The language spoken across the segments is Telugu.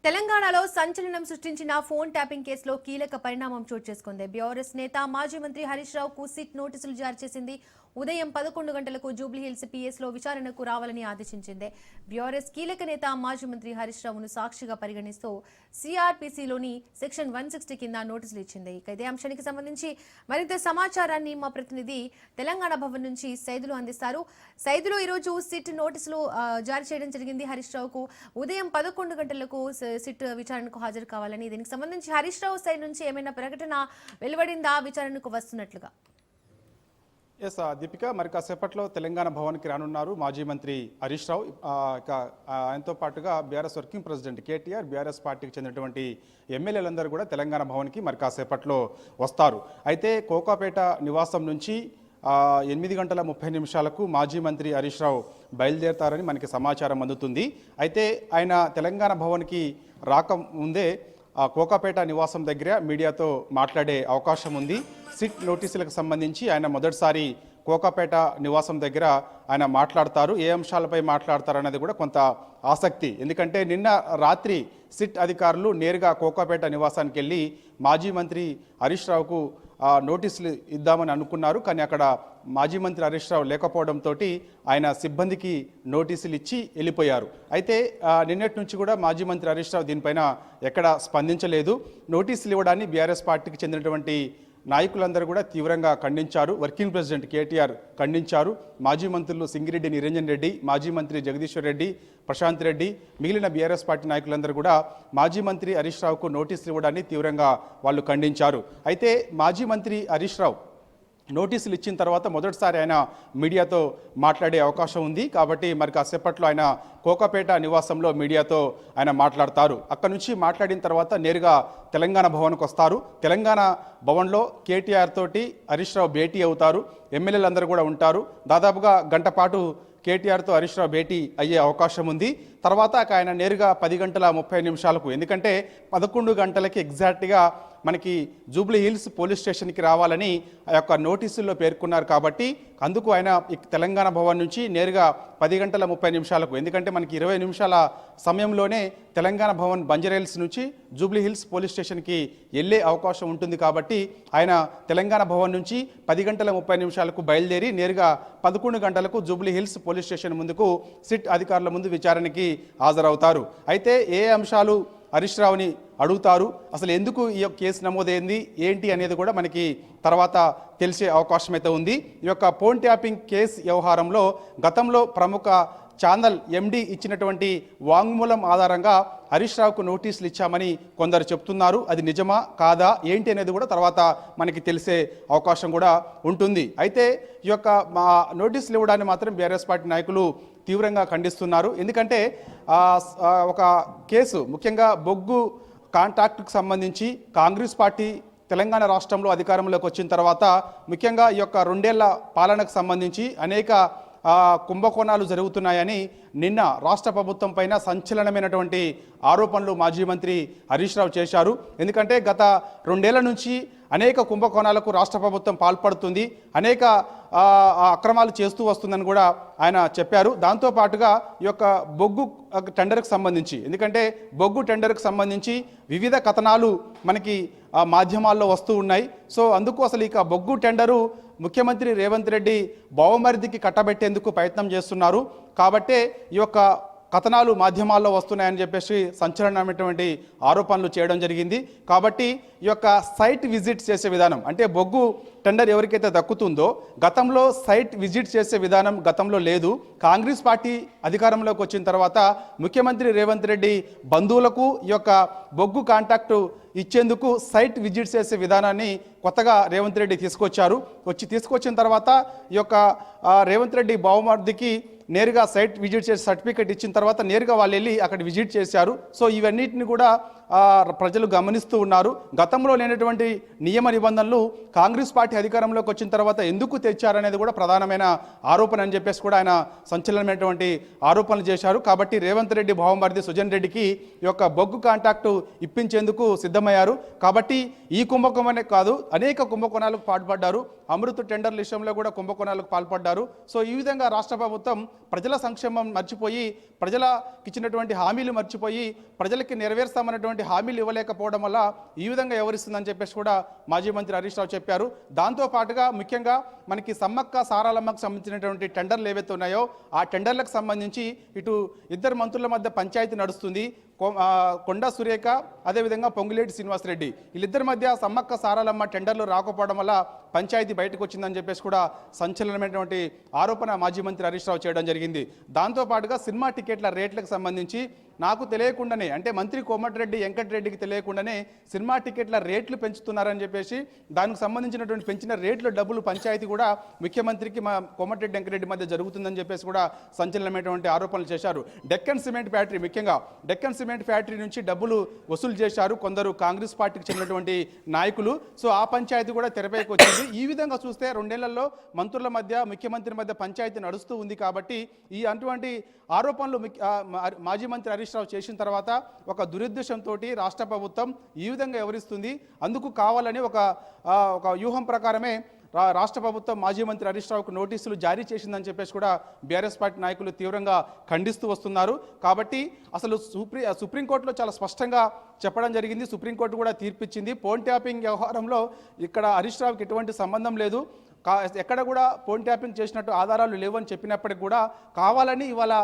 తెలంగాణలో సంచలనం సృష్టించిన ఫోన్ ట్యాపింగ్ కేసులో కీలక పరిణామం చోటు చేసుకుంది. బీఆర్ఎస్ నేత మాజీ మంత్రి హరీష్ రావుకు సిట్ నోటీసులు జారీ చేసింది. ఉదయం 11 గంటలకు జూబ్లీహిల్స్ పిఎస్లో విచారణకు రావాలని ఆదేశించింది. బీఆర్ఎస్ కీలక నేత మాజీ మంత్రి హరీష్ రావును సాక్షిగా పరిగణిస్తూ సిఆర్పిసిలోని సెక్షన్ 160 కింద నోటీసులు ఇచ్చింది. ఇదే అంశానికి సంబంధించి మరింత సమాచారాన్ని మా ప్రతినిధి తెలంగాణ భవన్ నుంచి సైదులు అందిస్తారు. సైదులు, ఈరోజు సిట్ నోటీసులు జారీ చేయడం జరిగింది. హరీష్ రావుకు ఉదయం 11 గంటలకు సిట్ విచారణకు హాజరు కావాలని. దీనికి సంబంధించి హరీష్ రావు సైడ్ నుంచి ఏమైనా ప్రకటన వెలువడిందా విచారణకు వస్తున్నట్లుగా? ఎస్ దీపిక, మరి కాసేపట్లో తెలంగాణ భవన్కి రానున్నారు మాజీ మంత్రి హరీష్ రావు. ఆయనతో పాటుగా BRS working president KTR, BRS పార్టీకి చెందినటువంటి ఎమ్మెల్యేలందరూ కూడా తెలంగాణ భవన్కి మరి కాసేపట్లో వస్తారు. అయితే కోకాపేట నివాసం నుంచి 8:30 మాజీ మంత్రి హరీష్ రావు బయలుదేరతారని మనకి సమాచారం అందుతుంది. అయితే ఆయన తెలంగాణ భవన్కి రాకముందే కోకాపేట నివాసం దగ్గర మీడియాతో మాట్లాడే అవకాశం ఉంది. సిట్ నోటీసులకు సంబంధించి ఆయన మొదటిసారి కోకాపేట నివాసం దగ్గర ఆయన మాట్లాడతారు. ఏ అంశాలపై మాట్లాడతారు అన్నది కూడా కొంత ఆసక్తి. ఎందుకంటే నిన్న రాత్రి సిట్ అధికారులు నేరుగా కోకాపేట నివాసానికి వెళ్ళి మాజీ మంత్రి హరీష్ రావుకు నోటీసులు ఇద్దామని అనుకున్నారు. కానీ అక్కడ మాజీ మంత్రి హరీష్ రావు లేకపోవడంతో ఆయన సిబ్బందికి నోటీసులు ఇచ్చి వెళ్ళిపోయారు. అయితే నిన్నటి నుంచి కూడా మాజీ మంత్రి హరీష్ రావు దీనిపైన ఎక్కడ స్పందించలేదు. నోటీసులు ఇవ్వడాన్ని బీఆర్ఎస్ పార్టీకి చెందినటువంటి నాయకులందరూ కూడా తీవ్రంగా ఖండించారు. వర్కింగ్ ప్రెసిడెంట్ కేటీఆర్ ఖండించారు. మాజీ మంత్రులు సింగిరెడ్డి నిరంజన్ రెడ్డి, మాజీ మంత్రి జగదీశ్వర్ రెడ్డి, ప్రశాంత్ రెడ్డి, మిగిలిన బీఆర్ఎస్ పార్టీ నాయకులందరూ కూడా మాజీ మంత్రి హరీష్ రావుకు నోటీసులు ఇవ్వడాన్ని తీవ్రంగా వాళ్ళు ఖండించారు. అయితే మాజీ మంత్రి హరీష్ రావు నోటీసులు ఇచ్చిన తర్వాత మొదటిసారి ఆయన మీడియాతో మాట్లాడే అవకాశం ఉంది. కాబట్టి మరి కాసేపట్లో ఆయన కోకాపేట నివాసంలో మీడియాతో ఆయన మాట్లాడతారు. అక్కడ నుంచి మాట్లాడిన తర్వాత నేరుగా తెలంగాణ భవన్కు వస్తారు. తెలంగాణ భవన్లో కేటీఆర్ తోటి హరీష్ రావు భేటీ అవుతారు. ఎమ్మెల్యేలందరూ కూడా ఉంటారు. దాదాపుగా గంట పాటు కేటీఆర్తో హరీష్ రావు భేటీ అయ్యే అవకాశం ఉంది. తర్వాత ఆయన నేరుగా 10:30 ఎందుకంటే 11 గంటలకి ఎగ్జాక్ట్గా మనకి జూబ్లీహిల్స్ పోలీస్ స్టేషన్కి రావాలని ఆ యొక్క నోటీసుల్లో పేర్కొన్నారు. కాబట్టి అందుకు ఆయన తెలంగాణ భవన్ నుంచి నేరుగా 10:30 ఎందుకంటే మనకి 20 నిమిషాల సమయంలోనే తెలంగాణ భవన్ బంజారాహిల్స్ నుంచి జూబ్లీహిల్స్ పోలీస్ స్టేషన్కి వెళ్ళే అవకాశం ఉంటుంది. కాబట్టి ఆయన తెలంగాణ భవన్ నుంచి 10:30 బయలుదేరి నేరుగా 11 గంటలకు జూబ్లీహిల్స్ పోలీస్ స్టేషన్ ముందుకు సిట్ అధికారుల ముందు విచారణకి హాజరవుతారు. అయితే ఏ అంశాలు హరీష్ రావుని అడుగుతారు, అసలు ఎందుకు ఈ యొక్క కేసు నమోదైంది ఏంటి అనేది కూడా మనకి తర్వాత తెలిసే అవకాశం అయితే ఉంది. ఈ యొక్క ఫోన్ ట్యాపింగ్ కేసు వ్యవహారంలో గతంలో ప్రముఖ ఛానల్ ఎండి ఇచ్చినటువంటి వాంగ్మూలం ఆధారంగా హరీష్ రావుకు నోటీసులు ఇచ్చామని కొందరు చెప్తున్నారు. అది నిజమా కాదా ఏంటి అనేది కూడా తర్వాత మనకి తెలిసే అవకాశం కూడా ఉంటుంది. అయితే ఈ యొక్క నోటీసులు ఇవ్వడాన్ని మాత్రం బీఆర్ఎస్ పార్టీ నాయకులు తీవ్రంగా ఖండిస్తున్నారు. ఎందుకంటే ఒక కేసు ముఖ్యంగా బొగ్గు కాంట్రాక్టుకు సంబంధించి కాంగ్రెస్ పార్టీ తెలంగాణ రాష్ట్రంలో అధికారంలోకి వచ్చిన తర్వాత ముఖ్యంగా ఈ యొక్క 2 ఏళ్ల పాలనకు సంబంధించి అనేక కుంభకోణాలు జరుగుతున్నాయని నిన్న రాష్ట్ర ప్రభుత్వం పైన సంచలనమైనటువంటి ఆరోపణలు మాజీ మంత్రి హరీష్ రావు చేశారు. ఎందుకంటే గత 2 ఏళ్ల నుంచి అనేక కుంభకోణాలకు రాష్ట్ర ప్రభుత్వం పాల్పడుతుంది, అనేక అక్రమాలు చేస్తూ వస్తుందని కూడా ఆయన చెప్పారు. దాంతోపాటుగా ఈ యొక్క బొగ్గు టెండర్కి సంబంధించి, ఎందుకంటే బొగ్గు టెండర్కి సంబంధించి వివిధ కథనాలు మనకి మాధ్యమాల్లో వస్తూ ఉన్నాయి. సో అందుకు అసలు ఇక బొగ్గు టెండరు ముఖ్యమంత్రి రేవంత్ రెడ్డి బావమరిదికి కట్టబెట్టేందుకు ప్రయత్నం చేస్తున్నారు. కాబట్టే ఈ యొక్క కథనాలు మాధ్యమాల్లో వస్తున్నాయని చెప్పేసి సంచలనమైనటువంటి ఆరోపణలు చేయడం జరిగింది. కాబట్టి ఈ యొక్క సైట్ విజిట్ చేసే విధానం, అంటే బొగ్గు టెండర్ ఎవరికైతే దక్కుతుందో గతంలో సైట్ విజిట్ చేసే విధానం గతంలో లేదు. కాంగ్రెస్ పార్టీ అధికారంలోకి వచ్చిన తర్వాత ముఖ్యమంత్రి రేవంత్ రెడ్డి బంధువులకు ఈ యొక్క బొగ్గు కాంట్రాక్టు ఇచ్చేందుకు సైట్ విజిట్ చేసే విధానాన్ని కొత్తగా రేవంత్ రెడ్డి తీసుకొచ్చిన తర్వాత ఈ యొక్క రేవంత్ రెడ్డి బావమర్దికి నేరుగా సైట్ విజిట్ చేసి సర్టిఫికేట్ ఇచ్చిన తర్వాత నేరుగా వాళ్ళు వెళ్ళి అక్కడ విజిట్ చేశారు. సో ఇవన్నిటిని కూడా ప్రజలు గమనిస్తూ ఉన్నారు. గతంలో లేనటువంటి నియమ నిబంధనలు కాంగ్రెస్ పార్టీ అధికారంలోకి వచ్చిన తర్వాత ఎందుకు తెచ్చారనేది కూడా ప్రధానమైన ఆరోపణ అని చెప్పేసి కూడా ఆయన సంచలనమైనటువంటి ఆరోపణలు చేశారు. కాబట్టి రేవంత్ రెడ్డి భావమరిది సుజన్ రెడ్డికి ఈ యొక్క బొగ్గు కాంట్రాక్టు ఇప్పించేందుకు సిద్ధమయ్యారు. కాబట్టి ఈ కుంభకోణమే కాదు, అనేక కుంభకోణాలకు పాల్పడ్డారు. అమృత్ టెండర్ల విషయంలో కూడా కుంభకోణాలకు పాల్పడ్డారు. సో ఈ విధంగా రాష్ట్ర ప్రభుత్వం ప్రజల సంక్షేమం మర్చిపోయి, ప్రజలకు ఇచ్చినటువంటి హామీలు మర్చిపోయి, ప్రజలకి నెరవేర్స్తామన్నటువంటి హామీలు ఇవ్వలేకపోవడం వల్ల ఈ విధంగా ఎవరిస్తుందని చెప్పేసి కూడా మాజీ మంత్రి హరీష్ రావు చెప్పారు. దాంతో పాటుగా ముఖ్యంగా మనకి సమ్మక్క సారాలమ్మకు సంబంధించినటువంటి టెండర్లు ఏవైతే ఉన్నాయో ఆ టెండర్లకు సంబంధించి ఇటు ఇద్దరు మంత్రుల మధ్య పంచాయతీ నడుస్తుంది. కొండా సురేఖ, అదేవిధంగా పొంగులేటి శ్రీనివాసరెడ్డి, వీళ్ళిద్దరి మధ్య సమ్మక్క సారాలమ్మ టెండర్లు రాకపోవడం వల్ల పంచాయతీ బయటకు వచ్చిందని చెప్పేసి కూడా సంచలనమైనటువంటి ఆరోపణ మాజీ మంత్రి హరీష్ రావు చేయడం జరిగింది. దాంతోపాటుగా సినిమా టికెట్ల రేట్లకు సంబంధించి నాకు తెలియకుండానే, అంటే మంత్రి కోమటిరెడ్డి వెంకటరెడ్డికి తెలియకుండానే సినిమా టికెట్ల రేట్లు పెంచుతున్నారని చెప్పేసి దానికి సంబంధించినటువంటి పెంచిన రేట్ల డబ్బులు పంచాయతీ కూడా ముఖ్యమంత్రికి మా కోమటిరెడ్డి వెంకటరెడ్డి మధ్య జరుగుతుందని చెప్పేసి కూడా సంచలనమైనటువంటి ఆరోపణలు చేశారు. డెక్కన్ సిమెంట్ ఫ్యాక్టరీ, ముఖ్యంగా డెక్కన్ సిమెంట్ ఫ్యాక్టరీ నుంచి డబ్బులు వసూలు చేశారు కొందరు కాంగ్రెస్ పార్టీకి చెందినటువంటి నాయకులు. సో ఆ పంచాయతీ కూడా తెరపైకి వచ్చింది. ఈ విధంగా చూస్తే 2 నెలల్లో మంత్రుల మధ్య, ముఖ్యమంత్రి మధ్య పంచాయతీ నడుస్తూ ఉంది. కాబట్టి ఈ అటువంటి ఆరోపణలు మాజీ మంత్రి హరీష్ రావు చేసిన తర్వాత ఒక దురుద్దేశంతో రాష్ట్ర ప్రభుత్వం ఈ విధంగా వివరిస్తుంది. అందుకు కావాలని ఒక వ్యూహం ప్రకారమే రాష్ట్ర ప్రభుత్వం మాజీ మంత్రి హరీష్ రావుకు నోటీసులు జారీ చేసిందని చెప్పేసి కూడా బీఆర్ఎస్ పార్టీ నాయకులు తీవ్రంగా ఖండిస్తూ వస్తున్నారు. కాబట్టి అసలు సుప్రీంకోర్టులో చాలా స్పష్టంగా చెప్పడం జరిగింది. సుప్రీంకోర్టు కూడా తీర్పిచ్చింది. ఫోన్ ట్యాపింగ్ వ్యవహారంలో ఇక్కడ హరీష్ రావుకి ఎటువంటి సంబంధం లేదు, ఎక్కడ కూడా ఫోన్ ట్యాపింగ్ చేసినట్టు ఆధారాలు లేవని చెప్పినప్పటికీ కూడా కావాలని ఇవాళ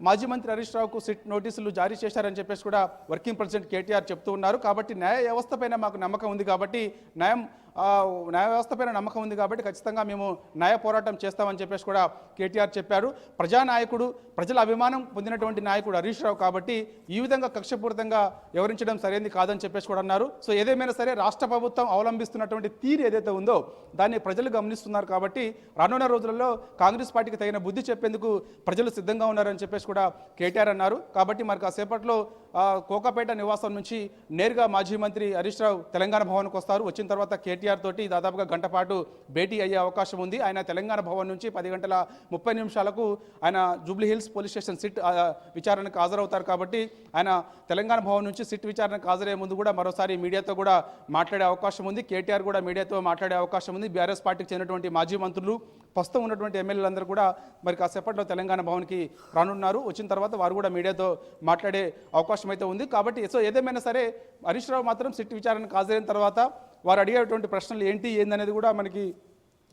మాజీ మంత్రి హరీష్ రావుకు సిట్ నోటీసులు జారీ చేశారని చెప్పేసి కూడా వర్కింగ్ ప్రెసిడెంట్ కేటీఆర్ చెప్తూ ఉన్నారు. కాబట్టి న్యాయ వ్యవస్థ పైన మాకు నమ్మకం ఉంది, కాబట్టి న్యాయ వ్యవస్థ పైన నమ్మకం ఉంది కాబట్టి ఖచ్చితంగా మేము న్యాయ పోరాటం చేస్తామని చెప్పేసి కూడా కేటీఆర్ చెప్పారు. ప్రజానాయకుడు, ప్రజల అభిమానం పొందినటువంటి నాయకుడు హరీష్ రావు కాబట్టి ఈ విధంగా కక్షపూరితంగా వివరించడం సరైనది కాదని చెప్పేసి కూడా అన్నారు. సో ఏదేమైనా సరే రాష్ట్ర ప్రభుత్వం అవలంబిస్తున్నటువంటి తీరు ఏదైతే ఉందో దాన్ని ప్రజలు గమనిస్తున్నారు. కాబట్టి రానున్న రోజులలో కాంగ్రెస్ పార్టీకి తగిన బుద్ధి చెప్పేందుకు ప్రజలు సిద్ధంగా ఉన్నారని చెప్పేసి కూడా కేటీఆర్ అన్నారు. కాబట్టి మరి కాసేపట్లో కోకాపేట నివాసం నుంచి నేరుగా మాజీ మంత్రి హరీష్ రావు తెలంగాణ భవన్కు వస్తారు. వచ్చిన తర్వాత కేటీఆర్ తోటి దాదాపుగా గంట పాటు భేటీ అయ్యే అవకాశం ఉంది. ఆయన తెలంగాణ భవన్ నుంచి 10:30 ఆయన Jubilee hills police station SIT విచారణకు హాజరవుతారు. కాబట్టి ఆయన తెలంగాణ భవన్ నుంచి సిట్ విచారణకు హాజరయ్యే ముందు కూడా మరోసారి మీడియాతో కూడా మాట్లాడే అవకాశం ఉంది. కేటీఆర్ కూడా మీడియాతో మాట్లాడే అవకాశం ఉంది. బీఆర్ఎస్ పార్టీకి చెందినటువంటి మాజీ మంత్రులు, ప్రస్తుతం ఉన్నటువంటి ఎమ్మెల్యేలందరూ కూడా మరి కాసేపట్లో తెలంగాణ భవన్కి రానున్నారు. వచ్చిన తర్వాత వారు కూడా మీడియాతో మాట్లాడే అవకాశం అయితే ఉంది. కాబట్టి సో ఏదేమైనా సరే హరీష్ రావు మాత్రం సిట్ విచారణకు హాజరైన తర్వాత వారు అడిగేటువంటి ప్రశ్నలు ఏందనేది కూడా మనకి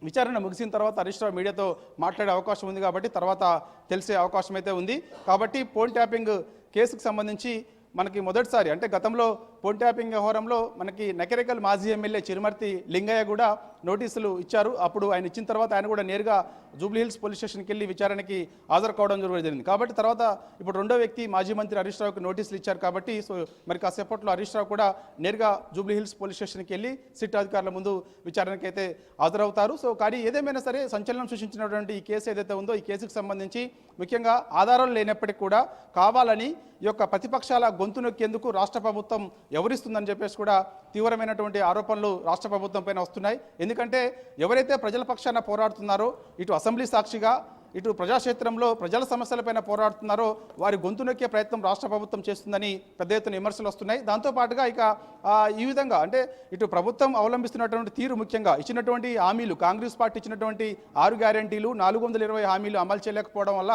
విచారణ ముగిసిన తర్వాత హరీష్ రావు మీడియాతో మాట్లాడే అవకాశం ఉంది. కాబట్టి తర్వాత తెలిసే అవకాశం అయితే ఉంది. కాబట్టి ఫోన్ ట్యాపింగ్ కేసుకు సంబంధించి మనకి మొదటిసారి, అంటే గతంలో ఫోన్ ట్యాపింగ్ వ్యవహారంలో మనకి నకిరేకల్ మాజీ ఎమ్మెల్యే చిరుమర్తి లింగయ్య కూడా నోటీసులు ఇచ్చారు. అప్పుడు ఆయన ఇచ్చిన తర్వాత ఆయన కూడా నేరుగా జూబ్లీ హిల్స్ పోలీస్ స్టేషన్కి వెళ్ళి విచారణకి హాజరు కావడం జరిగింది. కాబట్టి తర్వాత ఇప్పుడు రెండో వ్యక్తి మాజీ మంత్రి హరీష్ రావుకి నోటీసులు ఇచ్చారు. కాబట్టి సో మరి కాసేపట్లో హరీష్ రావు కూడా నేరుగా జూబ్లీ హిల్స్ పోలీస్ స్టేషన్కి వెళ్ళి సిట్ అధికారుల ముందు విచారణకి అయితే హాజరవుతారు. సో కానీ ఏదేమైనా సరే సంచలనం సృష్టించినటువంటి ఈ కేసు ఏదైతే ఉందో ఈ కేసుకు సంబంధించి ముఖ్యంగా ఆధారాలు లేనప్పటికీ కూడా కావాలని ఈ యొక్క ప్రతిపక్షాల గొంతు నొక్కేందుకు రాష్ట్ర ప్రభుత్వం ఎవరిస్తుందని చెప్పేసి కూడా తీవ్రమైనటువంటి ఆరోపణలు రాష్ట్ర ప్రభుత్వం పైన వస్తున్నాయి. ఎందుకంటే ఎవరైతే ప్రజల పక్షాన పోరాడుతున్నారో, ఇటు అసెంబ్లీ సాక్షిగా ఇటు ప్రజాక్షేత్రంలో ప్రజల సమస్యలపైన పోరాడుతున్నారో వారి గొంతు నొక్కే ప్రయత్నం రాష్ట్ర ప్రభుత్వం చేస్తుందని పెద్ద ఎత్తున విమర్శలు వస్తున్నాయి. దాంతోపాటుగా ఇక ఈ విధంగా అంటే ఇటు ప్రభుత్వం అవలంబిస్తున్నటువంటి తీరు, ముఖ్యంగా ఇచ్చినటువంటి హామీలు, కాంగ్రెస్ పార్టీ ఇచ్చినటువంటి 6 గ్యారెంటీలు 420 హామీలు అమలు చేయలేకపోవడం వల్ల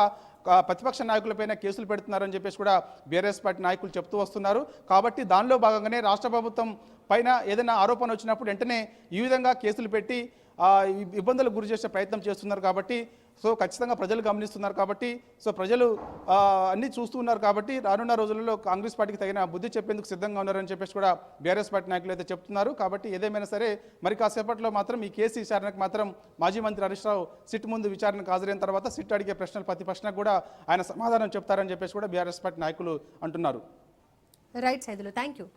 ప్రతిపక్ష నాయకులపైన కేసులు పెడుతున్నారని చెప్పేసి కూడా బీఆర్ఎస్ పార్టీ నాయకులు చెప్తూ వస్తున్నారు. కాబట్టి దానిలో భాగంగానే రాష్ట్ర ప్రభుత్వం పైన ఏదైనా ఆరోపణ వచ్చినప్పుడు వెంటనే ఈ విధంగా కేసులు పెట్టి ఇబ్బందులకు గురి చేసే ప్రయత్నం చేస్తున్నారు. కాబట్టి సో ఖచ్చితంగా ప్రజలు గమనిస్తున్నారు. కాబట్టి సో ప్రజలు అన్నీ చూస్తూ ఉన్నారు. కాబట్టి రానున్న రోజులలో కాంగ్రెస్ పార్టీకి తగిన బుద్ధి చెప్పేందుకు సిద్ధంగా ఉన్నారని చెప్పేసి కూడా బీఆర్ఎస్ పార్టీ నాయకులు అయితే చెప్తున్నారు. కాబట్టి ఏదేమైనా సరే మరి కాసేపట్లో మాత్రం ఈ కేసు విచారణకు మాత్రం మాజీ మంత్రి హరీష్ రావు సిట్ ముందు విచారణకు హాజరైన తర్వాత సిట్ అడిగే ప్రశ్నలు ప్రతి ప్రశ్నకు కూడా ఆయన సమాధానం చెప్తారని చెప్పేసి కూడా బీఆర్ఎస్ పార్టీ నాయకులు అంటున్నారు. Right Saidulu, thank you.